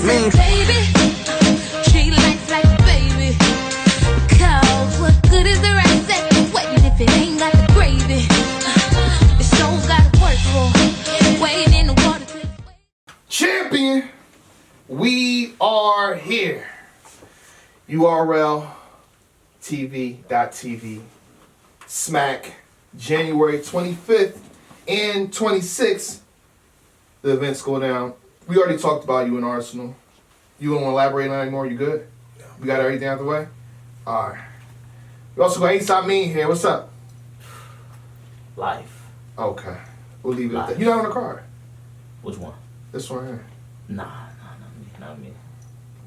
mean, baby, treat life like a baby. Cause what good is the rice at the wedding if it ain't got the gravy? The soul's gotta work for waiting in the water till Champion, we are here. URL TV.tv Smack January 25th and 26th. The events go down. We already talked about you in Arsenal. You don't want to elaborate on it anymore? You good? Yeah. We got everything out of the way? Alright. We also got A$AP Mean here. What's up? Life. Okay. We'll leave it at that. You're not on the card. Which one? This one here. Nah, not me.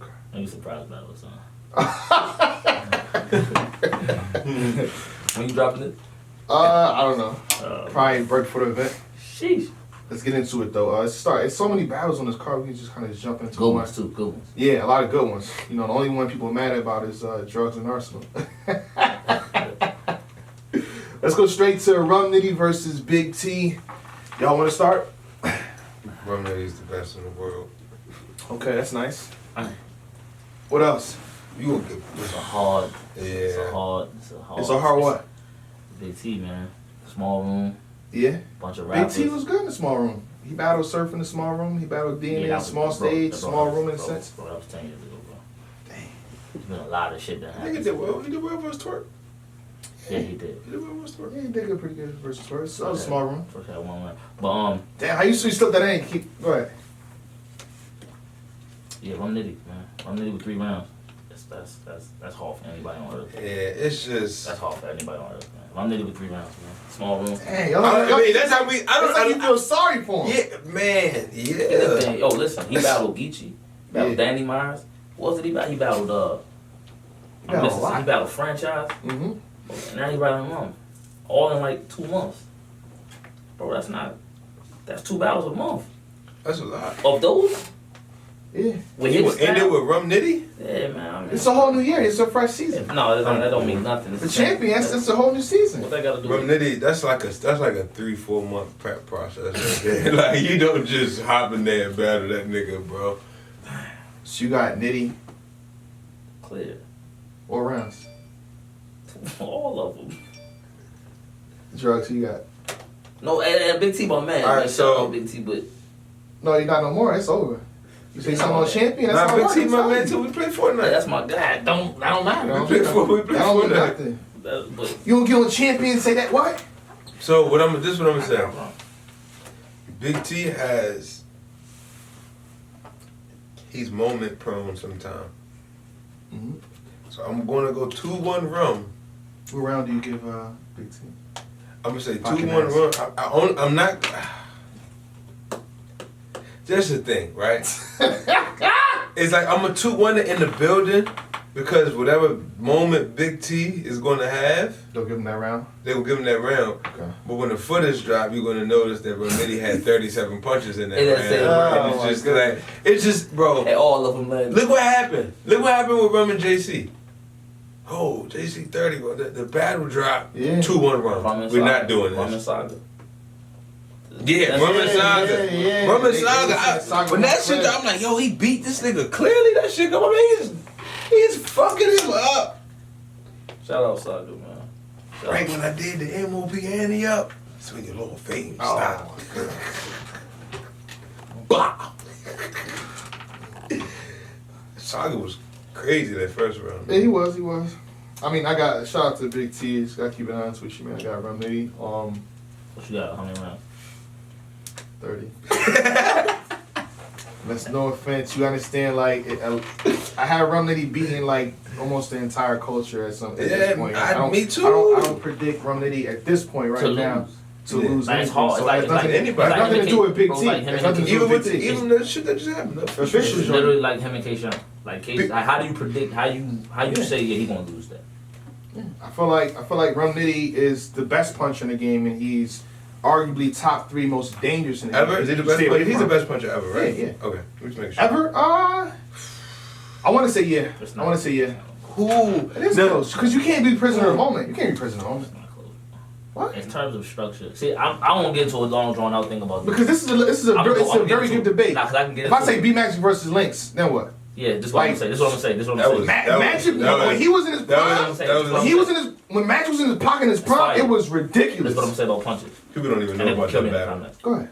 Okay. Maybe surprise battle or something. When you dropping it? I don't know. Probably break for the event. Sheesh. Let's get into it though. Let's start. It's so many battles on this card. We can just kind of jump into Good one. ones too. Good ones. Yeah, a lot of good ones. You know, the only one people are mad about is drugs and Arsenal. Let's go straight to Rum Nitty versus Big T. Y'all want to start? Rum Nitty is the best in the world. Okay, that's nice. What else? You will get It's a hard. Yeah. It's a hard. It's a hard what? Big T, man. Small room. Yeah. Bunch of Big rappers. T was good in the small room. He battled Surf in the small room. He battled D in that the was- small bro, stage, bro, small bro, room in a bro, sense. Bro, that was 10 years ago, bro. Dang. There's been a lot of shit that happened. Nigga did well. He did well versus Twerk. Yeah, he did. He did well versus Twerk. Yeah, he did good, pretty good versus Twerk. That was a small room. First had one win. But Damn, how you slip that in? Go ahead. yeah, Rum Nitty, man. Rum Nitty with 3 rounds. That's hard for anybody on earth. Yeah, it's just. That's hard for anybody on earth, man. Rum Nitty with 3 rounds, man. Small room. Dang, I mean, that's how we. I don't. That's how you feel sorry for him. Yeah, man. Yeah. Yo, listen, he battled Geechee, battled Danny Myers. What was it he battled? He battled He battled a lot. he battled Franchise. Mm-hmm. And now he battling Rum. All in like 2 months. Bro, that's 2 battles a month. That's a lot. Of those? Yeah. With You his ended style? with Rum Nitty? Yeah, man. I mean, It's a whole new year. It's a fresh season. no, that don't mean nothing. It's The champion, that's a whole new season. What they gotta do? Rum Nitty, that's like a 3-4 month prep process. Right there. Like you don't just hop in there and battle that nigga, bro. So you got Nitty Clear. or rounds? All of them. Drugs you got? No, and Big T, my man. All right, Man, so- shout out Big T, but No, you got no more. It's over. You say something on champion? That's Nah, how Big it T, works. my man, too. We play Fortnite. that's my guy. That don't matter. We play That don't mean Fortnite. nothing. But You don't get on champion and say that what? So this is what I'm gonna say. Big T he's moment prone sometimes. Mm-hmm. So I'm gonna go 2-1 Rum. What round do you give Big T? I'm gonna say Fucking 2-1 Rum. I'm not. That's the thing, right? It's like I'm a 2-1 in the building because whatever moment Big T is gonna have, Don't give him that round. they will give him that round. Okay. But when the footage drop, you're gonna notice that Rum Nitty had 37 punches in that It round. is it. And Oh, it's just my like it's just, bro. hey, all of them, man. Look what happened. Look what happened with Rum and JC. Oh, JC 30, bro. The battle drop. Yeah. 2-1 Rum Rum. and We're Saga. not doing Rum and this. Saga. Yeah, Rum and Saga. yeah. Rum and They- Saga. Saga When that was shit, clear. I'm like, yo, he beat this nigga. Clearly, that shit come. I mean, he's fucking him up. Shout out Saga, man. Shout Right out. when I did the MOP ante up, that's when your little fame Oh, stopped. my God. Blah. Saga was crazy that first round. Yeah, he was. I mean, I got shout out to Big T. Just gotta keep it honest with you, man. I got Rum Nitty. What you got? How many rounds? 30. That's no offense. You understand? Like, I had Rum Nitty beating like almost the entire culture at this point. Me too. I don't predict Rum Nitty at this point right To now lose. to Yeah. lose. Like, it's anything. hard. So It's like- it has nothing, anybody. it has nothing to do with Big Bro, T. like It him has and nothing to do Even with with the, Big T. even the shit that just happened. Official It's joint. literally like him and K-Shine. Like K-Shine, like, how do you predict? How you say he gonna lose that? I feel like Rum Nitty is the best puncher in the game, and he's arguably top 3 most dangerous in the Ever? game. Is he the best Stay away puncher? He's the from. best puncher ever, right? Yeah. Okay, let's make sure. Ever? I want to say yeah. It's I not- want to say yeah. Who? It is close because you can't be prisoner of the moment. You can't be prisoner of the moment. It's not close. What? In terms of structure, see, I won't get into a long drawn out thing about Because this is a very good debate. Nah, 'cause I can get if I into say it. B Magic versus Lynx, then what? Yeah, this is what I'm saying. This is what I'm saying. This is what I'm saying. Magic, when he was in his prime, when Magic was in his pocket in his prime, it was ridiculous. That's what I'm saying about punches. People don't even know about that battle. Go ahead.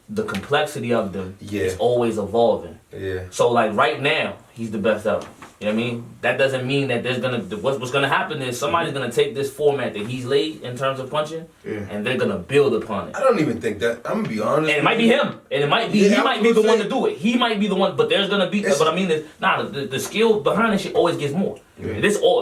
The complexity of them Yeah. is always evolving. Yeah. So like right now, he's the best ever. You know what I mean? That doesn't mean that there's gonna what's gonna happen is somebody's gonna take this format that he's laid in terms of punching, and they're gonna build upon it. I don't even think that. I'm gonna be honest. And it might be him, and it might be he might be the one to do it. He might be the one, but there's gonna be. But I mean, the skill behind this shit always gets more. Yeah.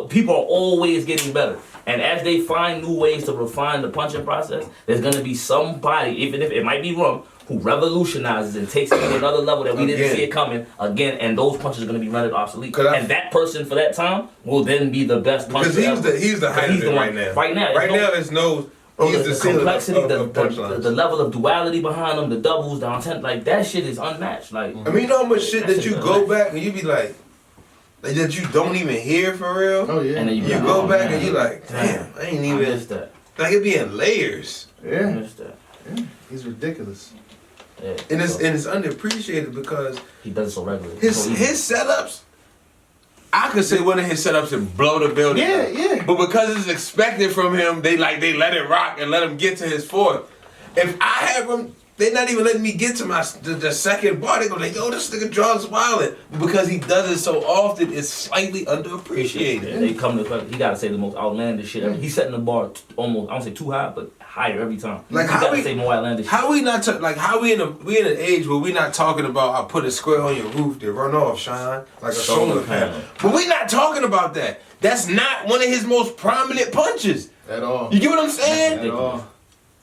People are always getting better, and as they find new ways to refine the punching process, there's gonna be somebody, even if it might be Rum, who revolutionizes and takes it to another level that we didn't see it coming again, and those punches are going to be rendered obsolete. And that person for that time will then be the best puncher. Because he's the height of it right now. Right now, it's no. He's the complexity, of the level of duality behind them, the doubles, down 10, like that shit is unmatched. Like I mean, you know how much shit that you go back and you be like that you don't even hear for real. Oh yeah. And then you go back and you like, damn, I ain't even. That. Like it be in layers. Yeah. I missed that. Yeah. He's ridiculous. Yeah, and it's underappreciated because he does it so regularly. His setups, I could say one of his setups and blow the building. Yeah, up. yeah. But because it's expected from him, they let it rock and let him get to his fourth. If I have him, they not even letting me get to the second bar. They go like, yo, this nigga draws wildin'. Because he does it so often, it's slightly underappreciated. Yeah, they come to he gotta say the most outlandish shit. He's setting the bar almost, I don't say too high, but higher every time. Like he gotta say more outlandish shit. How we not how we in an age where we not talking about I put a square on your roof to run off, Sean, like a solar panel. But we not talking about that. That's not one of his most prominent punches. At all. You get what I'm saying? At all.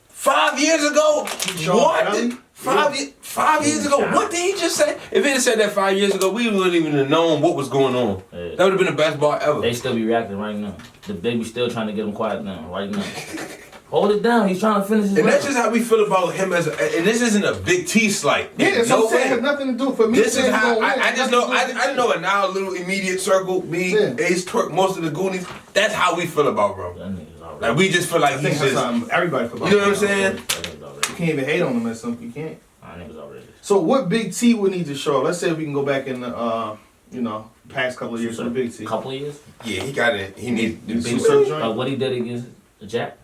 5 years ago, what? 5 years ago, what did he just say? If he had said that 5 years ago, we wouldn't even have known what was going on. Yeah. That would have been the best bar ever. They still be reacting right now. They be still trying to get him quiet down right now. Hold it down. He's trying to finish his And that's just how we feel about him and this isn't a Big T slight. Yeah, that's what I'm saying. It has nothing to do for me. This is how I just know. I know it now. A little immediate circle. Me, Ace, Twerk, most of the Goonies. That's how we feel about Rum. Like we just feel like he's just. Everybody feel about. You know what I'm saying? You can't even hate on him or something. You can't. Niggas outrageous. So what Big T would need to show? Let's say we can go back in the past couple of years with Big T. Couple of years? Yeah, he got it. He needs to do some some surgery. Like what he did against Jack.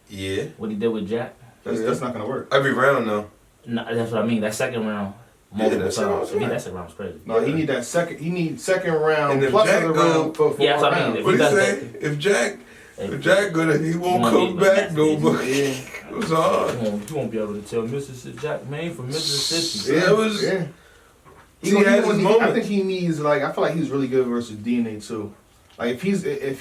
Yeah. What he did with Jack. That's not gonna work. Every round though. No, that's what I mean. That second round. Multiple times. I mean, that second round was crazy. No, he need that second. He need second round and plus Jack, the round for yeah, that's what I mean. What he say? If Jack gonna, he won't come back no more. Yeah. It was hard. You won't be able to tell Mississippi Jack Maine from Mississippi. Yeah, it was. Yeah. I think he needs I feel like he's really good versus DNA too. Like if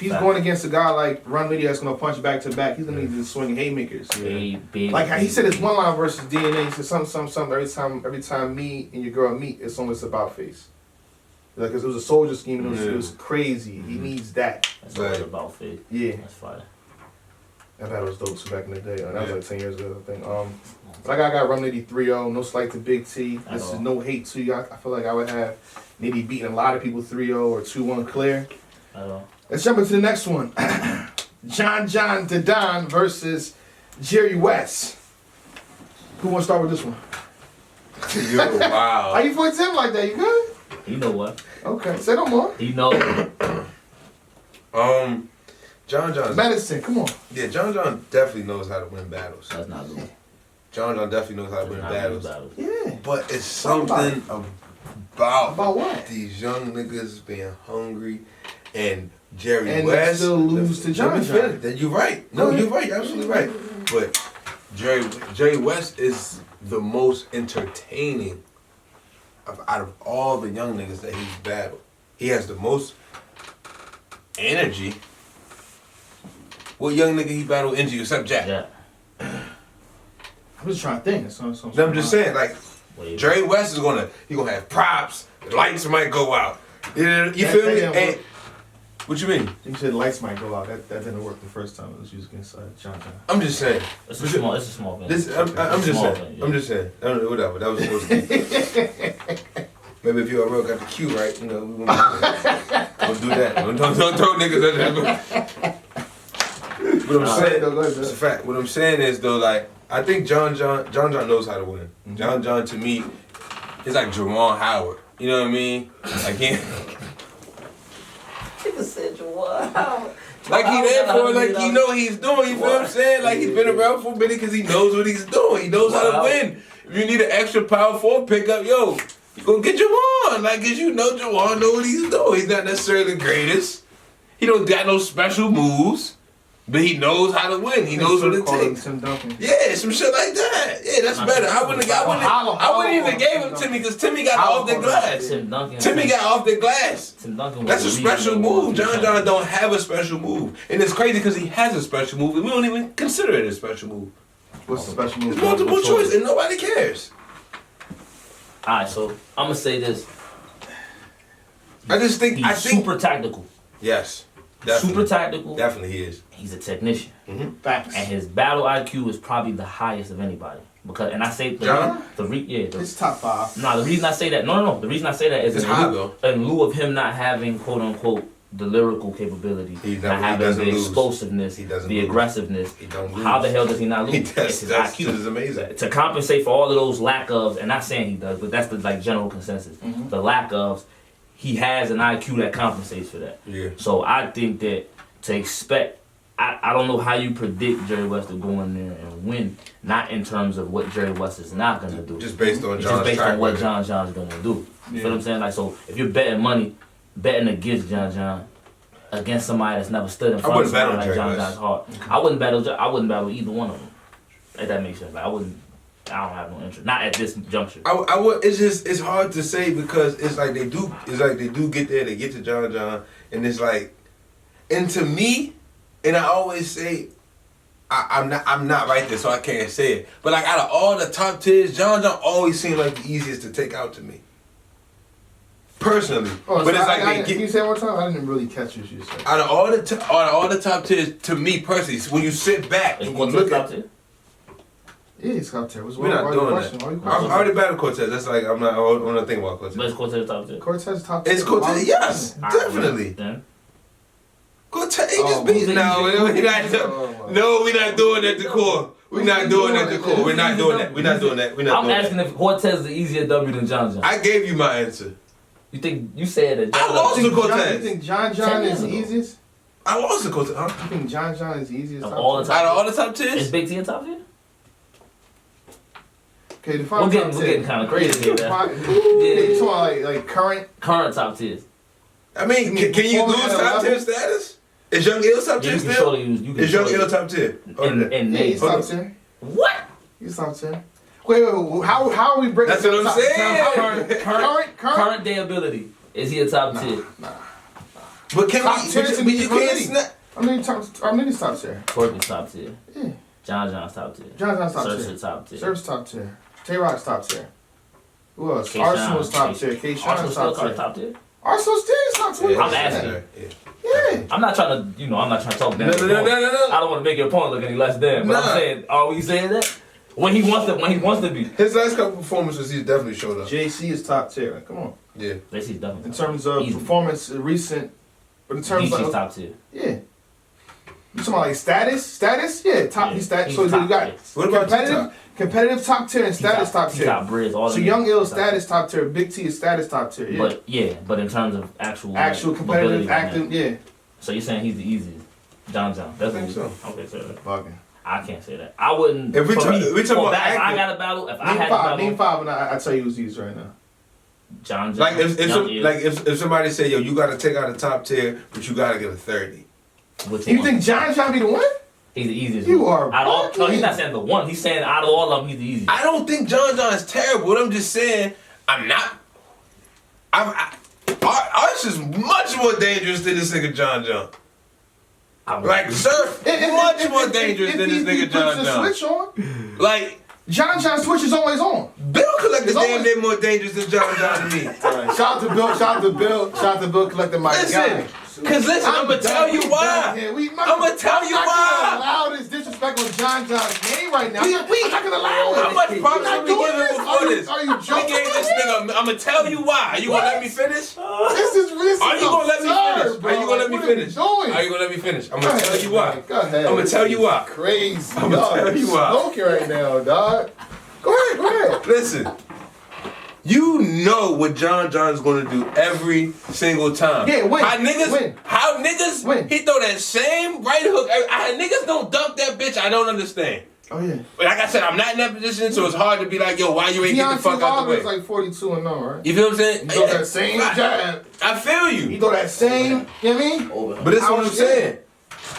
he's going against a guy like Rum Nitty that's gonna punch back to back, he's gonna need to swing haymakers. Yeah. Like how he said his one line versus DNA. He said something every time me and your girl meet, it's almost about face. Like, cause it was a soldier scheme and it was crazy. He needs that. That's always about face. Yeah. That's fire. That battle was dope back in the day. That was like 10 years ago, I think. But I got Rum Nitty 3-0. No slight to Big T. This is no hate to you. I feel like I would have Nitty beating a lot of people 3-0 or 2-1 clear. Let's jump into the next one. John Dadon versus Jerry Wess. Who wants to start with this one? Yo, wow. How you put him like that? You good? You know what? Okay, say no more. You know. John. Medicine, come on. Yeah, John definitely knows how to win battles. That's not good. John definitely knows how to win battles. Yeah. But it's something about what? These young niggas being hungry and Jerry and Wess still lose to John. You're right. No, you're right. You're absolutely right. But Jerry Wess is the most entertaining out of all the young niggas that he's battled. He has the most energy. What young nigga he battled energy except Jack? Yeah. I'm just trying to think. I'm just saying, like, Jerry Wess is gonna have props. The lights might go out. You feel me? And, what you mean? You said lights might go out. That didn't work the first time it was used against John. I'm just saying. It's a small thing. I'm just saying. I don't know, whatever. That was supposed to be. Maybe if you got the cue right, we won't do that. Don't throw niggas under the What I'm saying, Go ahead, it's a fact. What I'm saying is though, like I think John knows how to win. John to me, is like Jawan Howard. You know what I mean? Like he. said Jawan Howard. Like he there for it, like he know what he's doing. You feel what I'm saying? Like he's been around for a minute because he knows what he's doing. He knows how to win. If you need an extra power forward pickup, yo, you gonna get Jawan. Like, cause you know Jawan know what he's doing. He's not necessarily the greatest. He don't got no special moves, but he knows how to win. He knows what it takes. Yeah, some shit like that. Yeah, that's better. I wouldn't even gave him Timmy because Timmy got off the glass. Timmy got off the glass. That's a special move. John don't have a special move, and it's crazy because he has a special move, and we don't even consider it a special move. What's the special move? It's multiple choice, and nobody cares. Alright, so I'm gonna say this. I think super tactical. Yes. Definitely. Super tactical. Definitely he is. He's a technician. Facts. And his battle IQ is probably the highest of anybody. Because, and I say it's top 5. No, the reason I say that, the reason I say that is in lieu of him not having quote unquote the lyrical capability, not having the explosiveness, the aggressiveness. How the hell does he not lose? It's his IQ. Is amazing. To compensate for all of those lack ofs, and not saying he does, but that's the like general consensus. The lack ofs, he has an IQ that compensates for that. Yeah. So I think that to expect, I don't know how you predict Jerry West to go in there and win, not in terms of what Jerry West is not going to do. Just based on what John's going to do. You feel what I'm saying? Like, so if you're betting money, betting against John, against somebody that's never stood in front of somebody like John's heart, I wouldn't battle either one of them. If that makes sense. Like, I don't have no interest. Not at this juncture. I would. It's hard to say because it's like they do get there. They get to John, and it's like, and to me, and I always say, I'm not right there, so I can't say it. But like out of all the top tiers, John always seemed like the easiest to take out to me. Personally, but it's like can you say it one time? I didn't really catch what you said. Out of all the top tiers, to me personally, when you sit back and you look at it. Yeah, it's top tier. We're not doing that. I already battled Cortez. That's like I'm not thinking about Cortez. But is Cortez top tier? Cortez top tier. It's Cortez. Yes, definitely. Then Cortez just beat. No, we're not doing that to core. We're not doing that to core. We're not doing that. I'm asking if Cortez is an easier W than John. I gave you my answer. You think you said that? I lost to Cortez. You think John is the easiest? I lost to Cortez. Huh? You think John is the easiest? Out of all the top tiers? Is Big T a top tier? Okay, define we're getting kind of crazy here. You talking like current top tiers. I mean, can you lose top tier status? Is Young Ill top tier still? Is Young Ill top tier? He's top tier. What? He's top tier. Wait, how are we breaking? That's what I'm saying. Current day ability. Is he a top tier? Nah. But can we? You can't snap. I'm niggas top tier. Courtney's top tier. Yeah. John's top tier. John's top tier. Surf's top tier. Surf's top tier. Tay-Rock's top tier. Who else? Arsenal's top tier. K-Shaw's top tier. Arsenal still is top tier. I'm asking. Yeah. I'm not trying to talk down. No. I don't want to make your opponent look any less than. But I'm saying, are we saying that? When he wants to be. His last couple performances, he definitely showed up. JC is top tier. Come on. Yeah. JC's definitely. In terms of performance, recent, but in terms DC's of top tier. Yeah. You talking about like status? Yeah, top. He's status. So you got competitive top tier and status top tier. He got Briz, all so Young Ill status top tier. Big T is status top tier. Yeah. But in terms of actual competitive acting, yeah. So you're saying he's the easiest? John. That's I think so. Okay, so bugging. I can't say that. I wouldn't. If we talk about acting, I got a battle. If I had a battle, name 5, and I tell you who's these right now. John. Like if somebody say, yo, you got to take out the top tier, but you got to get a 30. You think John's trying to be the one? He's the easiest. You are. No, he's not saying the one. He's saying out of all of them, he's the easiest. I don't think John is terrible. What I'm just saying, Arch is much more dangerous than this nigga John. Like Surf, much more dangerous than this nigga John. Switch on. Like John's switch is always on. Bill Collector damn near more dangerous than John to me. Shout out to Bill. Shout out to Bill collecting my guy. Cause listen, I'm gonna tell you why. I'm gonna tell you why. Allow this disrespect on John John's name right now. I'm not gonna allow it. How much props did we give him before this? Are you joking? We gave this nigga. I'm gonna tell you why. Are you gonna let me finish? This is Are you gonna let me finish? bro. Are you gonna let me What are you finish? doing? Are you gonna let me finish? I'm gonna tell you why. Go ahead. I'm gonna tell you why. Crazy. I'm gonna tell you why. Smoking right now, dog. Go ahead. Listen. You know what John John's gonna do every single time. Yeah, win. How niggas Win. he throw that same right hook. Niggas don't dunk that bitch. I don't understand. Oh yeah. But like I said, I'm not in that position, so it's hard to be like, yo, why you ain't get the fuck out the way? Is like 42-0, right? You feel what I'm saying? He throw that same jab. I feel He you. throw that same. You know what I mean? But this is what I'm saying.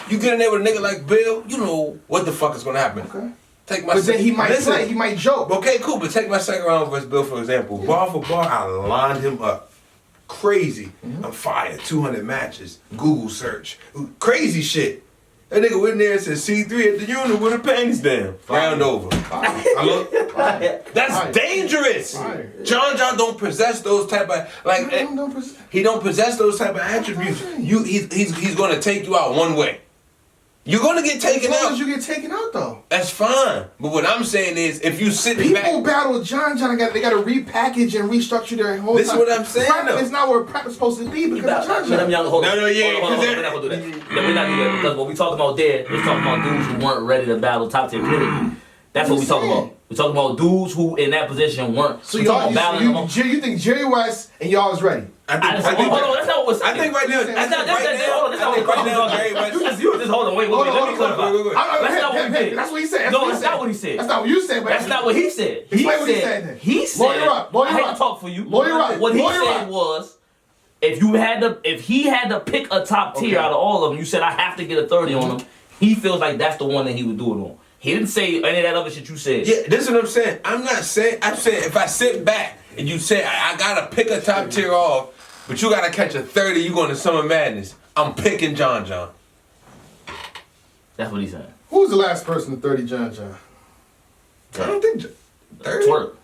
You get in there with a nigga like Bill, you know what the fuck is gonna happen. Okay. Take my But then he might play. He might joke. Okay, cool. But take my second round versus Bill, for example. Bar for bar, I lined him up. Crazy. I'm fired. 200 matches. Google search. Crazy shit. That nigga went in there and said C3 at the unit with her panties down. Round over. That's dangerous. Fire. John don't possess those type of he don't possess those type of attributes. He's gonna take you out one way. You're gonna get taken As long out. as you get taken out, though. That's fine. But what I'm saying is, if you sit People back, battle John. They got to repackage and restructure their whole. This is what I'm saying, Prep though. is not where prep is supposed to be because of John. Hold on. No, yeah, Hold on, we're not gonna do that. We're not doing that because what we talking about there, we're talking about dudes who weren't ready to battle top tier. Period. That's what we talking about. We're talking about dudes who in that position weren't. So we talking about battling them. you think Jerry West and y'all is ready? Hold on, that's not what we're saying. I think right now, That's not Jerry West. You just hold on, wait, let me clarify. That's not what he said. That's what he said. No, that's not what he said. That's not what you said. But That's not what he said. Explain what he said then. He said, Lawyer up. I hate to talk for you. Lawyer up. What he Lawyer said up. was, if he had to pick a top tier out of all of them, you said I have to get a 30 on him. He feels like that's the one that he would do it on. He didn't say any of that other shit you said. Yeah, this is what I'm saying. I'm saying if I sit back and you say I gotta pick a top tier off, but you gotta catch a 30, you going to Summer Madness. I'm picking John. That's what he's saying. Who was the last person to 30 John? I don't think 30. Twerk.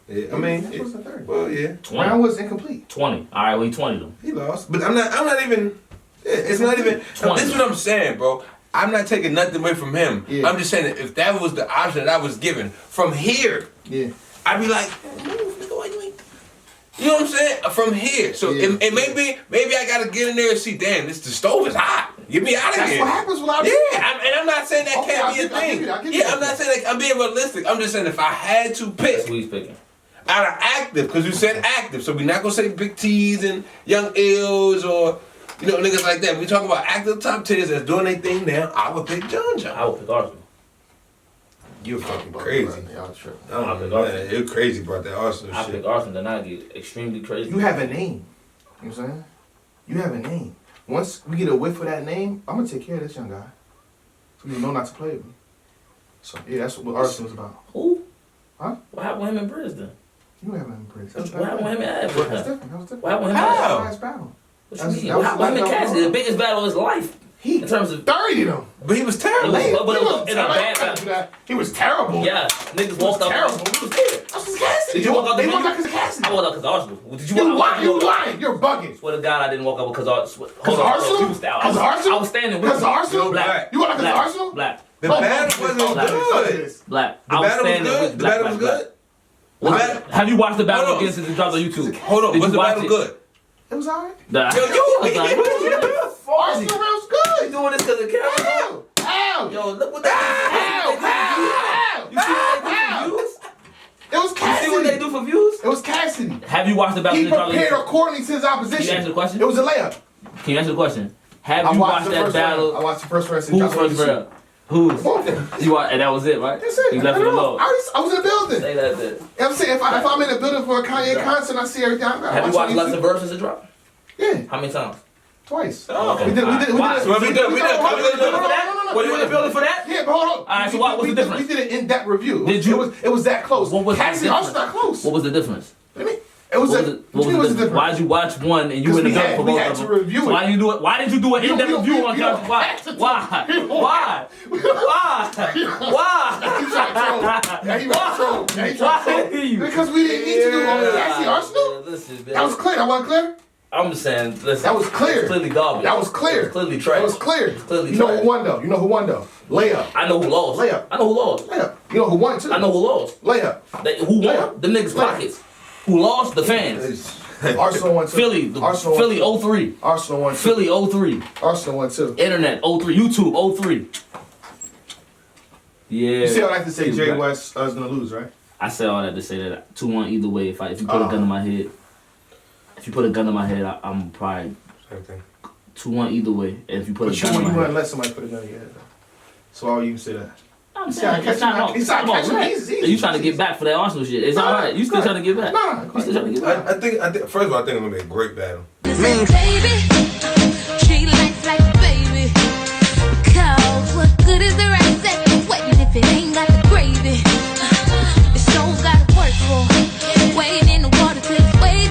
Yeah, I mean, That wasn't 30. well, yeah, 20. Round was incomplete. 20. All right, well, he 20 them. he lost, but I'm not even. It's not even. 20. This is what I'm saying, bro. I'm not taking nothing away from him. Yeah. I'm just saying that if that was the option that I was given from here, Yeah. I'd be like, move, nigga, why you ain't? You know what I'm saying? From here. So Yeah. it maybe I gotta get in there and see, damn, the stove is hot. Get me out of That's here. what happens when I And I'm not saying that Okay, can't I'll be a give you- thing. I'll give you Yeah, that. I'm not saying that I'm being realistic. I'm just saying if I had to That's pick who he's picking. out of active, because you said active, so we're not gonna say Big T's and Young Ills or niggas like that. We talk about active top tiers that's doing their thing now. I would pick John. I would pick Arsenal. You're fucking crazy. Y'all tripping. I don't know, man. You're crazy about that Arsenal I shit. pick Arsenal, then I get extremely crazy. You have a name. You know what I'm saying? You have a name. Once we get a whiff of that name, I'm gonna take care of this young guy. So you know not to play with me. So yeah, that's what Arsenal's about. Who? Huh? What happened with him in Brisbane? You have him in praise. What happened with him in That's Africa? different. That was different. What happened with him in How? That was Africa? the last battle. What That was- you mean? that was What happened with him in the last Cassidy? The battle. biggest battle of his life. He In terms of 30 them. But he was terrible. But it was wasn't in a bad terrible. battle. He was terrible. Yeah, niggas He was walked up. terrible. We was there. That was Cassidy. Did you walk out the They walked venue? out because of Cassidy. I walked out because Arsenal. Did you You walk lying. You lying. You're bugging. Swear to God, I didn't walk out because Arsenal. Because Arsenal? He was down. Because Arsenal? I was standing with Because him. Arsenal? Black. You walked out because Black. Arsenal? Black. The battle wasn't good. Black. The I was battle was standing good. with The Black. battle was Black. good. Black. Have you watched the battle Hold on. against it dropped on YouTube? Hold on. Did Was you the watch battle it? good? It was alright. Nah. Yo, I was like, what you Arsenal round's good. doing this because of camera? Ow. Yo, look what they Ow. You see what they do for views? It was You see what they Cassidy. do for views? It was Cassidy. Have you watched the battle He that dropped on prepared YouTube? accordingly to his opposition. Can you answer the question? It was a layup. Can you answer the question? Have I you watched watched the that first round. I battle? watched the first round. Who's first round? Who's? Both of them. You watched, and that was it, right? That's it. You left it alone. I was in the building. Say that then. You know what I'm saying? If I'm in the building for a Kanye concert, I see everything. Have you watched Lesson Versus it drop? Yeah, How many times? twice. Oh, okay. We did. Why? So we did. Were you in the building for that? No. Were you in the building for that? Yeah, but hold on. Alright, so what's the difference? We did an in-depth review. Did you? It was that close. What was the Cassidy difference? Arsenal not close. What was the difference? I mean, it was What a. was What the was the difference? difference? Why did you watch one and you in the building for we both had of to them? review So it. why did you do it? Why did you do an You don't- in-depth you review don't- on you don't Johnson? Why? have to do Why? it. You don't Why? Why? He tried to troll. Yeah, he tried to troll. Yeah, he tried to Why? troll. Because we didn't need to do all the Cassidy Arsenal. Listen, man. That was clear. That wasn't clear. I'm just saying, listen, That was clear. It's clearly garbage. That was clear. It's clearly trash. That was clear. It's clearly You know trash. who won though? You know who won though? Layup. I know who lost. Layup. I know who lost. Layup. You know who won too? I know who lost. Layup. Who won? Layup. Them niggas' Layup. pockets. Who lost? The fans. Arsenal won too. Philly. Arsenal Philly won. 03. Arsenal won too. Philly 03. Arsenal won too. Internet 03. YouTube 03. Yeah. You see, I like to say Jay Right. West is gonna lose, right? I say all that to say that 2-1 either way. If you put a gun to my head, I'm probably Same thing. 2-1 either way. And if you put But a you gun to my wouldn't head, let somebody put a gun in your head though. So why would you even say that? I'm See, I saying catch it's not him. all. He's not come on, catching me. relax. He's You trying to get back for that Arsenal shit? It's Nah, all right. You still go trying to get back? Nah, You still trying to get back? I think, first of all, I think it's gonna be a great battle. Baby, she likes like